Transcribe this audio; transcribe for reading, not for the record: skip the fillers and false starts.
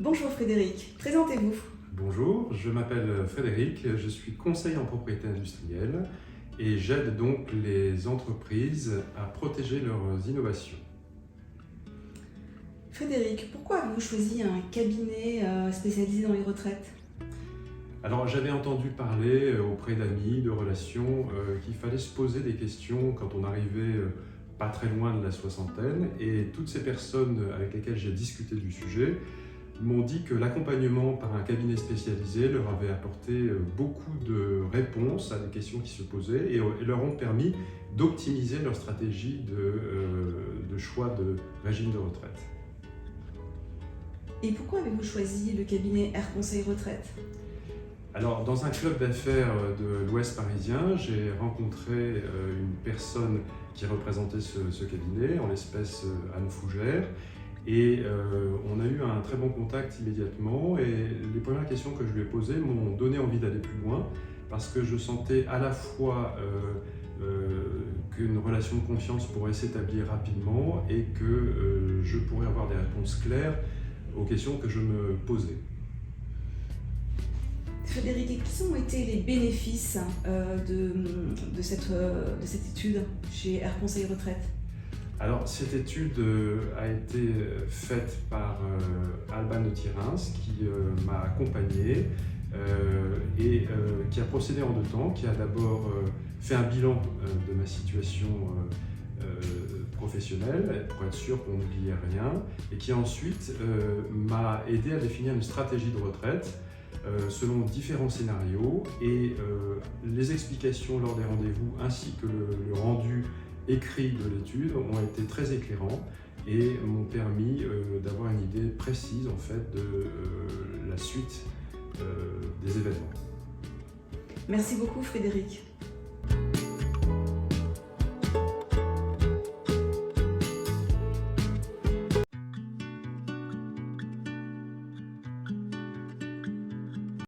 Bonjour Frédéric, présentez-vous. Bonjour, je m'appelle Frédéric, je suis conseiller en propriété industrielle et j'aide donc les entreprises à protéger leurs innovations. Frédéric, pourquoi avez-vous choisi un cabinet spécialisé dans les retraites? Alors j'avais entendu parler auprès d'amis, de relations, qu'il fallait se poser des questions quand on arrivait pas très loin de la soixantaine, et toutes ces personnes avec lesquelles j'ai discuté du sujet m'ont dit que l'accompagnement par un cabinet spécialisé leur avait apporté beaucoup de réponses à des questions qui se posaient et leur ont permis d'optimiser leur stratégie de choix de régime de retraite. Et pourquoi avez-vous choisi le cabinet Air Conseil Retraite? Alors, dans un club d'affaires de l'Ouest parisien, j'ai rencontré une personne qui représentait ce cabinet, en l'espèce Anne Fougère, et on a eu un très bon contact immédiatement, et les premières questions que je lui ai posées m'ont donné envie d'aller plus loin, parce que je sentais à la fois qu'une relation de confiance pourrait s'établir rapidement et que je pourrais avoir des réponses claires aux questions que je me posais. Frédéric, et quels ont été les bénéfices de cette étude chez Air Conseil Retraite? Alors, cette étude a été faite par Alban de Thierrins, qui m'a accompagné et qui a procédé en deux temps, qui a d'abord fait un bilan de ma situation professionnelle, pour être sûr qu'on n'oubliait rien, et qui ensuite m'a aidé à définir une stratégie de retraite selon différents scénarios, et les explications lors des rendez-vous ainsi que le rendu écrit de l'étude ont été très éclairants et m'ont permis d'avoir une idée précise en fait de la suite des événements. Merci beaucoup Frédéric.